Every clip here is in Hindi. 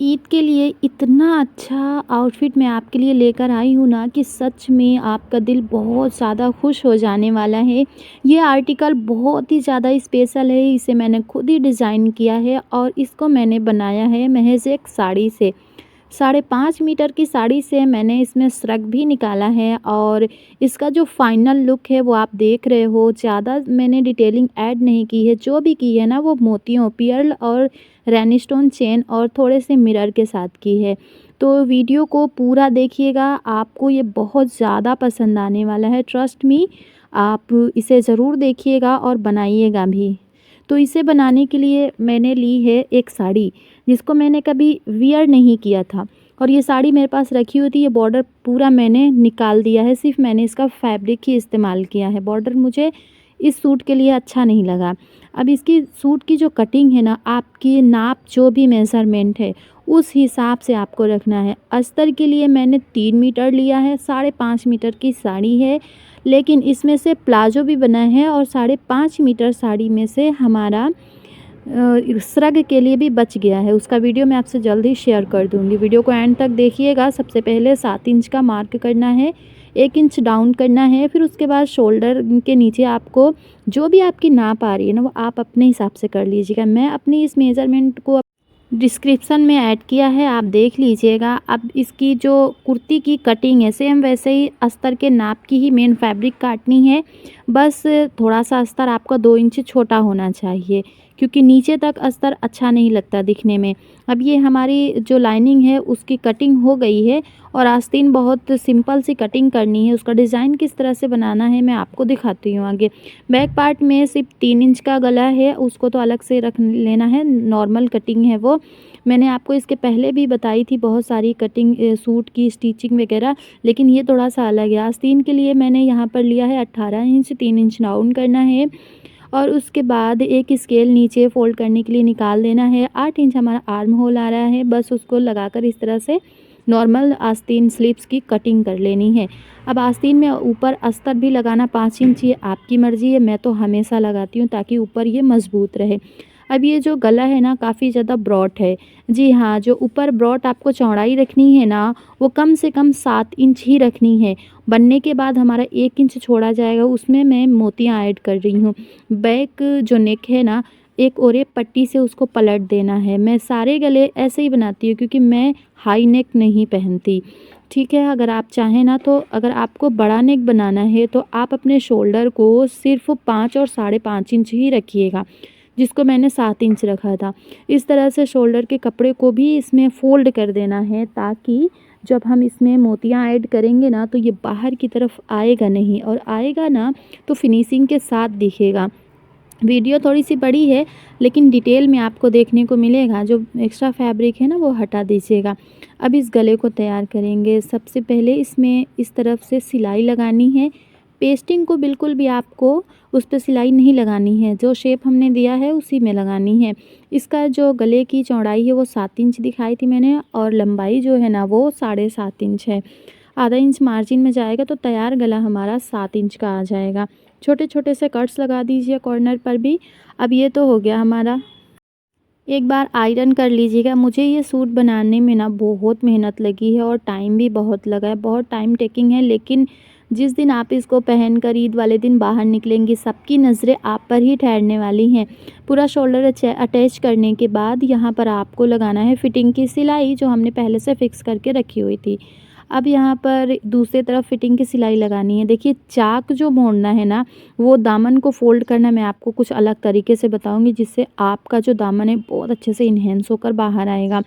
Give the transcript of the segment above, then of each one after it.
ईद के लिए इतना अच्छा आउटफिट मैं आपके लिए लेकर आई हूँ ना कि सच में आपका दिल बहुत ज़्यादा खुश हो जाने वाला है। ये आर्टिकल बहुत ही ज़्यादा स्पेशल है, इसे मैंने खुद ही डिज़ाइन किया है और इसको मैंने बनाया है महज़ एक साड़ी से। 5.5 मीटर की साड़ी से मैंने इसमें श्रग भी निकाला है और इसका जो फाइनल लुक है वो आप देख रहे हो। ज़्यादा मैंने डिटेलिंग ऐड नहीं की है, जो भी की है ना वो मोतियों, पर्ल और रैनस्टोन चेन और थोड़े से मिरर के साथ की है। तो वीडियो को पूरा देखिएगा, आपको ये बहुत ज़्यादा पसंद आने वाला है। ट्रस्ट मी, आप इसे ज़रूर देखिएगा और बनाइएगा भी। तो इसे बनाने के लिए मैंने ली है एक साड़ी, जिसको मैंने कभी वियर नहीं किया था और ये साड़ी मेरे पास रखी हुई थी। ये बॉर्डर पूरा मैंने निकाल दिया है, सिर्फ़ मैंने इसका फैब्रिक ही इस्तेमाल किया है। बॉर्डर मुझे इस सूट के लिए अच्छा नहीं लगा। अब इसकी सूट की जो कटिंग है ना, आपकी नाप जो भी मेज़रमेंट है, उस हिसाब से आपको रखना है। अस्तर के लिए मैंने 3 मीटर लिया है, 5.5 मीटर की साड़ी है, लेकिन इसमें से प्लाज़ो भी बना है और 5.5 मीटर साड़ी में से हमारा श्रग के लिए भी बच गया है। उसका वीडियो मैं आपसे जल्द ही शेयर कर दूँगी। वीडियो को एंड तक देखिएगा। सबसे पहले 7 इंच का मार्क करना है, 1 इंच डाउन करना है, फिर उसके बाद शोल्डर के नीचे आपको जो भी आपकी नाप आ रही है ना, वो आप अपने हिसाब से कर लीजिएगा। मैं अपनी इस मेज़रमेंट को डिस्क्रिप्शन में ऐड किया है, आप देख लीजिएगा। अब इसकी जो कुर्ती की कटिंग है, सेम वैसे ही अस्तर के नाप की ही मेन फैब्रिक काटनी है। बस थोड़ा-सा अस्तर आपका 2 इंच छोटा होना चाहिए, क्योंकि नीचे तक अस्तर अच्छा नहीं लगता दिखने में। अब ये हमारी जो लाइनिंग है उसकी कटिंग हो गई है और आस्तीन बहुत सिंपल सी कटिंग करनी है। उसका डिज़ाइन किस तरह से बनाना है मैं आपको दिखाती हूँ आगे। बैक पार्ट में सिर्फ 3 इंच का गला है, उसको तो अलग से रख लेना है, नॉर्मल कटिंग है वो। मैंने आपको इसके पहले भी बताई थी बहुत सारी कटिंग सूट की स्टिचिंग वगैरह, लेकिन ये थोड़ा-सा अलग है। आस्तीन के लिए मैंने यहाँ पर लिया है 18 इंच, 3 इंच डाउन करना है और उसके बाद एक स्केल नीचे फ़ोल्ड करने के लिए निकाल देना है। 8 इंच हमारा आर्म होल आ रहा है, बस उसको लगाकर इस तरह से नॉर्मल आस्तीन स्लीव्स की कटिंग कर लेनी है। अब आस्तीन में ऊपर अस्तर भी लगाना 5 इंच, ये आपकी मर्ज़ी है, मैं तो हमेशा लगाती हूँ ताकि ऊपर ये मज़बूत रहे। अब ये जो गला है ना काफ़ी ज़्यादा ब्रॉड है। जी हाँ, जो ऊपर ब्रॉड आपको चौड़ाई रखनी है ना, वो कम से कम 7 इंच ही रखनी है। बनने के बाद हमारा 1 इंच छोड़ा जाएगा, उसमें मैं मोतियाँ ऐड कर रही हूँ। बैक जो नेक है ना, एक ओरे पट्टी से उसको पलट देना है। मैं सारे गले ऐसे ही बनाती हूँ क्योंकि मैं हाई नेक नहीं पहनती। ठीक है, अगर आप चाहें ना तो अगर आपको बड़ा नेक बनाना है तो आप अपने शोल्डर को सिर्फ़ 5 और 5.5 इंच ही रखिएगा, जिसको मैंने 7 इंच रखा था। इस तरह से शोल्डर के कपड़े को भी इसमें फ़ोल्ड कर देना है ताकि जब हम इसमें मोतियाँ ऐड करेंगे ना तो ये बाहर की तरफ आएगा नहीं, और आएगा ना तो फिनिशिंग के साथ दिखेगा। वीडियो थोड़ी-सी बड़ी है, लेकिन डिटेल में आपको देखने को मिलेगा। जो एक्स्ट्रा फैब्रिक है ना वो हटा दीजिएगा। अब इस गले को तैयार करेंगे। सबसे पहले इसमें इस तरफ से सिलाई लगानी है। पेस्टिंग को बिल्कुल भी आपको उस पे सिलाई नहीं लगानी है, जो शेप हमने दिया है उसी में लगानी है। इसका जो गले की चौड़ाई है वो 7 इंच दिखाई थी मैंने और लंबाई जो है ना वो 7.5 इंच है। आधा इंच मार्जिन में जाएगा तो तैयार गला हमारा 7 इंच का आ जाएगा। छोटे-छोटे से कट्स लगा दीजिए कॉर्नर पर भी। अब ये तो हो गया हमारा। एक बार आयरन कर लीजिएगा। मुझे ये सूट बनाने में ना बहुत मेहनत लगी है और टाइम भी बहुत लगा है, बहुत टाइम टेकिंग है, लेकिन जिस दिन आप इसको पहनकर ईद वाले दिन बाहर निकलेंगी, सबकी नज़रें आप पर ही ठहरने वाली हैं। पूरा शोल्डर अटैच करने के बाद यहाँ पर आपको लगाना है फिटिंग की सिलाई, जो हमने पहले से फ़िक्स करके रखी हुई थी। अब यहाँ पर दूसरी तरफ फिटिंग की सिलाई लगानी है। देखिए, चाक जो मोड़ना है ना, वो दामन को फ़ोल्ड करना मैं आपको कुछ अलग तरीके से बताऊँगी, जिससे आपका जो दामन है बहुत अच्छे से इन्हेंस होकर बाहर आएगा।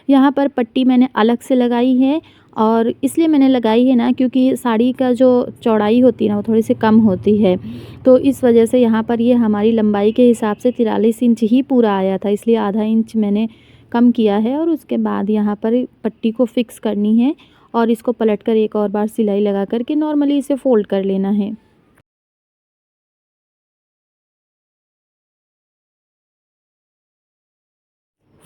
यहाँ पर पट्टी मैंने अलग से लगाई है और इसलिए मैंने लगाई है ना क्योंकि साड़ी का जो चौड़ाई होती है ना वो थोड़ी-सी कम होती है। तो इस वजह से यहाँ पर ये हमारी लंबाई के हिसाब से 43 इंच ही पूरा आया था, इसलिए आधा इंच मैंने कम किया है और उसके बाद यहाँ पर पट्टी को फ़िक्स करनी है और इसको पलटकर एक और बार सिलाई लगा कर के नॉर्मली इसे फ़ोल्ड कर लेना है।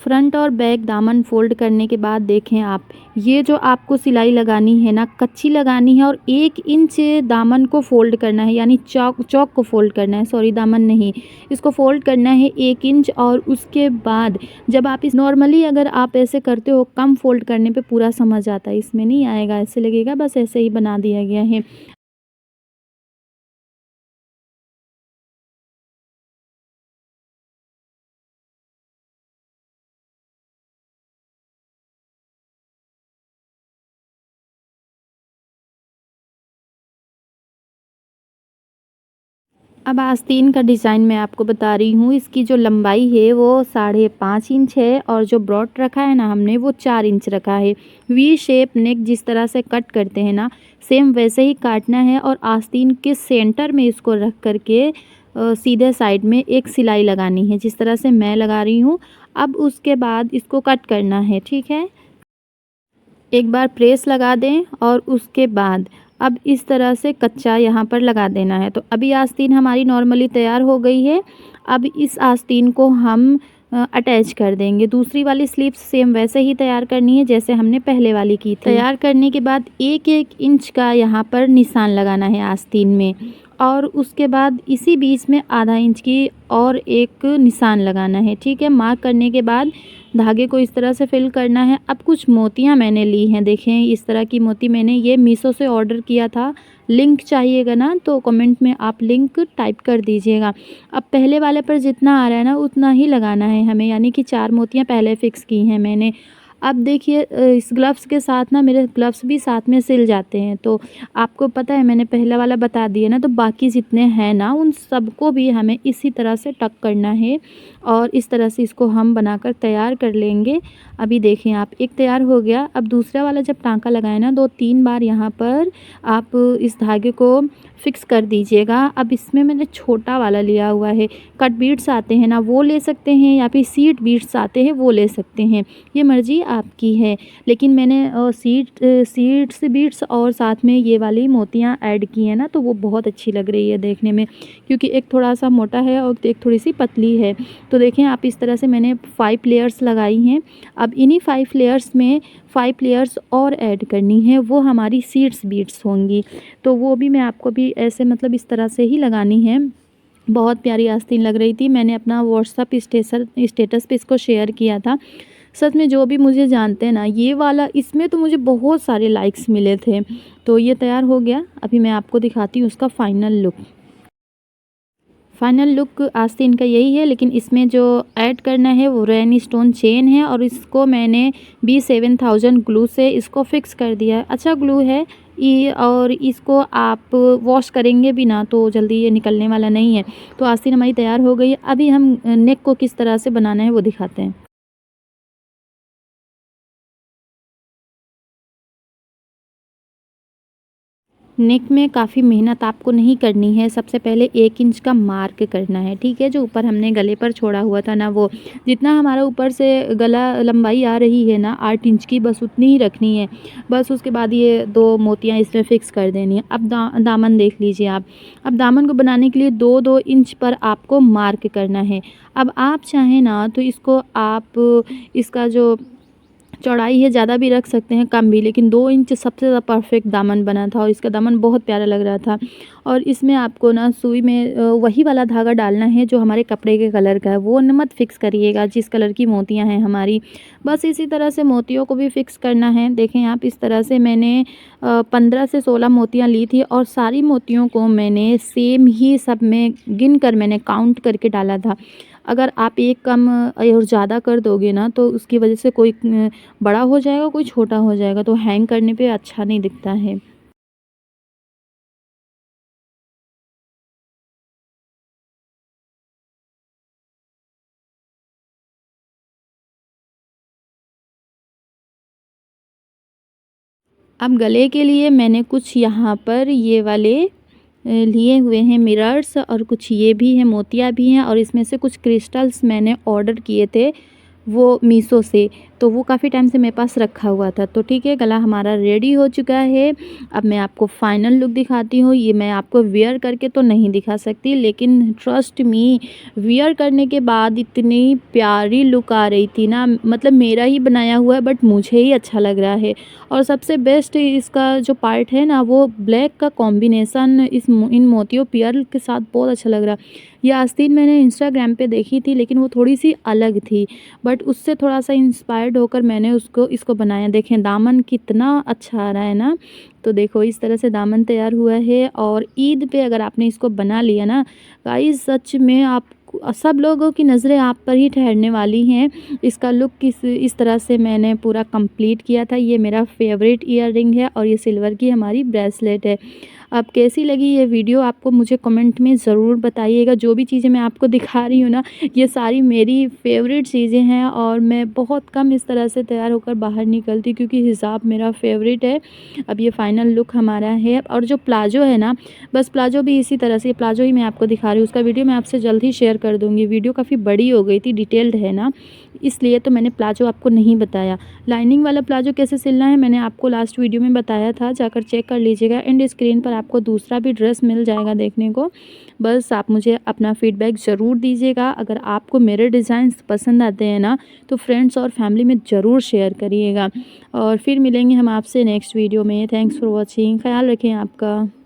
फ्रंट और बैक दामन फ़ोल्ड करने के बाद देखें आप, ये जो आपको सिलाई लगानी है ना, कच्ची लगानी है और 1 इंच दामन को फ़ोल्ड करना है, यानी चौक चौक को फ़ोल्ड करना है, सॉरी दामन नहीं। इसको फ़ोल्ड करना है 1 इंच, और उसके बाद जब आप इस नॉर्मली अगर आप ऐसे करते हो कम फ़ोल्ड करने पे पूरा समझ आता है, इसमें नहीं आएगा, ऐसे लगेगा बस ऐसे ही बना दिया गया है। अब आस्तीन का डिज़ाइन मैं आपको बता रही हूँ। इसकी जो लंबाई है वो 5.5 इंच है, और जो ब्रॉड रखा है ना हमने वो 4 इंच रखा है। वी शेप नेक जिस तरह से कट करते हैं ना, सेम वैसे ही काटना है, और आस्तीन के सेंटर में इसको रख कर के सीधे साइड में एक सिलाई लगानी है, जिस तरह से मैं लगा रही हूँ। अब उसके बाद इसको कट करना है, ठीक है? एक बार प्रेस लगा दें, और उसके बाद अब इस तरह से कच्चा यहाँ पर लगा देना है। तो अभी आस्तीन हमारी नॉर्मली तैयार हो गई है। अब इस आस्तीन को हम अटैच कर देंगे। दूसरी वाली स्लीव्स सेम वैसे ही तैयार करनी है जैसे हमने पहले वाली की थी। तैयार करने के बाद 1-1 इंच का यहाँ पर निशान लगाना है आस्तीन में, और उसके बाद इसी बीच में आधा इंच की और एक निशान लगाना है, ठीक है? मार्क करने के बाद धागे को इस तरह से फिल करना है। अब कुछ मोतियाँ मैंने ली हैं, देखें इस तरह की मोती मैंने ये मीशो से ऑर्डर किया था। लिंक चाहिएगा ना तो कमेंट में आप लिंक टाइप कर दीजिएगा। अब पहले वाले पर जितना आ रहा है ना उतना ही लगाना है हमें, यानी कि 4 मोतियाँ पहले फ़िक्स की हैं मैंने। अब देखिए इस ग्लव्स के साथ ना मेरे ग्लव्स भी साथ में सिल जाते हैं, तो आपको पता है मैंने पहला वाला बता दिया ना, तो बाकी जितने हैं ना उन सबको भी हमें इसी तरह से टक करना है, और इस तरह से इसको हम बनाकर तैयार कर लेंगे। अभी देखें आप, एक तैयार हो गया। अब दूसरा वाला जब टाँका लगाए ना 2-3 बार यहाँ पर आप इस धागे को फ़िक्स कर दीजिएगा। अब इसमें मैंने छोटा वाला लिया हुआ है, कट बीड्स आते हैं ना वो ले सकते हैं, या फिर सीड बीड्स आते हैं वो ले सकते हैं, ये मर्ज़ी आपकी है। लेकिन मैंने सीड्स बीड्स और साथ में ये वाली मोतियाँ ऐड की हैं ना, तो वो बहुत अच्छी लग रही है देखने में, क्योंकि एक थोड़ा-सा मोटा है और एक थोड़ी-सी पतली है। तो देखें आप, इस तरह से मैंने 5 लेयर्स लगाई हैं। अब इन्हीं 5 लेयर्स में 5 लेयर्स और ऐड करनी है, वो हमारी सीड्स बीड्स होंगी। तो वो भी मैं आपको भी ऐसे मतलब इस तरह से ही लगानी है। बहुत प्यारी आस्तीन लग रही थी। मैंने अपना व्हाट्सएप स्टेटस पे इसको शेयर किया था। सच में जो भी मुझे जानते हैं ना, ये वाला इसमें तो मुझे बहुत सारे लाइक्स मिले थे। तो ये तैयार हो गया। अभी मैं आपको दिखाती हूँ उसका फाइनल लुक। फाइनल लुक आस्तीन का यही है, लेकिन इसमें जो ऐड करना है वो रेन स्टोन चेन है, और इसको मैंने B7000 ग्लू से इसको फिक्स कर दिया है। अच्छा ग्लू है ये, और इसको आप वॉश करेंगे भी ना तो जल्दी ये निकलने वाला नहीं है। तो आस्तीन हमारी तैयार हो गई है। अभी हम नेक को किस तरह से बनाना है वो दिखाते हैं। नेक में काफ़ी मेहनत आपको नहीं करनी है। सबसे पहले 1 इंच का मार्क करना है, ठीक है? जो ऊपर हमने गले पर छोड़ा हुआ था ना वो, जितना हमारा ऊपर से गला लंबाई आ रही है ना 8 इंच की, बस उतनी ही रखनी है। बस उसके बाद ये 2 मोतियाँ इसमें फ़िक्स कर देनी है। अब दामन देख लीजिए आप। अब दामन को बनाने के लिए 2-2 इंच पर आपको मार्क करना है। अब आप चाहें ना तो इसको आप इसका जो चौड़ाई है ज़्यादा भी रख सकते हैं, कम भी, लेकिन 2 इंच सबसे ज़्यादा परफेक्ट दामन बना था, और इसका दामन बहुत प्यारा लग रहा था। और इसमें आपको ना सुई में वही वाला धागा डालना है जो हमारे कपड़े के कलर का है, वो न मत फ़िक्स करिएगा जिस कलर की मोतियाँ हैं हमारी। बस इसी तरह से मोतियों को भी फ़िक्स करना है। देखें आप, इस तरह से मैंने 15 से 16 मोतियाँ ली थी, और सारी मोतियों को मैंने सेम ही सब में गिन कर मैंने काउंट करके डाला था। अगर आप एक कम और ज़्यादा कर दोगे ना तो उसकी वजह से कोई बड़ा हो जाएगा, कोई छोटा हो जाएगा, तो हैंग करने पे अच्छा नहीं दिखता है। अब गले के लिए मैंने कुछ यहाँ पर ये वाले लिए हुए हैं मिरर्स, और कुछ ये भी हैं, मोतियाँ भी हैं, और इसमें से कुछ क्रिस्टल्स मैंने ऑर्डर किए थे वो मीशो से। तो वो काफ़ी टाइम से मेरे पास रखा हुआ था। तो ठीक है, गला हमारा रेडी हो चुका है। अब मैं आपको फाइनल लुक दिखाती हूँ। ये मैं आपको वियर करके तो नहीं दिखा सकती, लेकिन ट्रस्ट मी, वियर करने के बाद इतनी प्यारी लुक आ रही थी ना, मतलब मेरा ही बनाया हुआ है बट मुझे ही अच्छा लग रहा है। और सबसे बेस्ट इसका जो पार्ट है ना, वो ब्लैक का कॉम्बिनेशन इन मोतियों पर्ल के साथ बहुत अच्छा लग रहा है। ये आस्तीन मैंने इंस्टाग्राम पे देखी थी, लेकिन वो थोड़ी-सी अलग थी, बट उससे थोड़ा-सा इंस्पायर्ड होकर मैंने इसको बनाया। देखें दामन कितना अच्छा आ रहा है ना, तो देखो इस तरह से दामन तैयार हुआ है। और ईद पे अगर आपने इसको बना लिया ना गाइस, सच में आप सब लोगों की नज़रें आप पर ही ठहरने वाली हैं। इसका लुक इस तरह से मैंने पूरा कंप्लीट किया था। ये मेरा फेवरेट ईयररिंग है और ये सिल्वर की हमारी ब्रेसलेट है। अब कैसी लगी ये वीडियो आपको मुझे कमेंट में ज़रूर बताइएगा। जो भी चीज़ें मैं आपको दिखा रही हूँ ना, ये सारी मेरी फ़ेवरेट चीज़ें हैं और मैं बहुत कम इस तरह से तैयार होकर बाहर निकलती, क्योंकि हिजाब मेरा फ़ेवरेट है। अब ये फाइनल लुक हमारा है। और जो प्लाज़ो है ना, बस प्लाज़ो भी इसी तरह से, प्लाज़ो ही मैं आपको दिखा रही हूँ। उसका वीडियो मैं आपसे जल्द ही शेयर कर दूँगी। वीडियो काफ़ी बड़ी हो गई थी, डिटेल्ड है ना, इसलिए तो मैंने प्लाज़ो आपको नहीं बताया। लाइनिंग वाला प्लाज़ो कैसे सिलना है मैंने आपको लास्ट वीडियो में बताया था, जाकर चेक कर लीजिएगा। एंड स्क्रीन पर आपको दूसरा भी ड्रेस मिल जाएगा देखने को। बस आप मुझे अपना फीडबैक ज़रूर दीजिएगा। अगर आपको मेरे डिज़ाइंस पसंद आते हैं ना, तो फ्रेंड्स और फैमिली में ज़रूर शेयर करिएगा। और फिर मिलेंगे हम आपसे नेक्स्ट वीडियो में। Thanks for watching. ख्याल रखें आपका।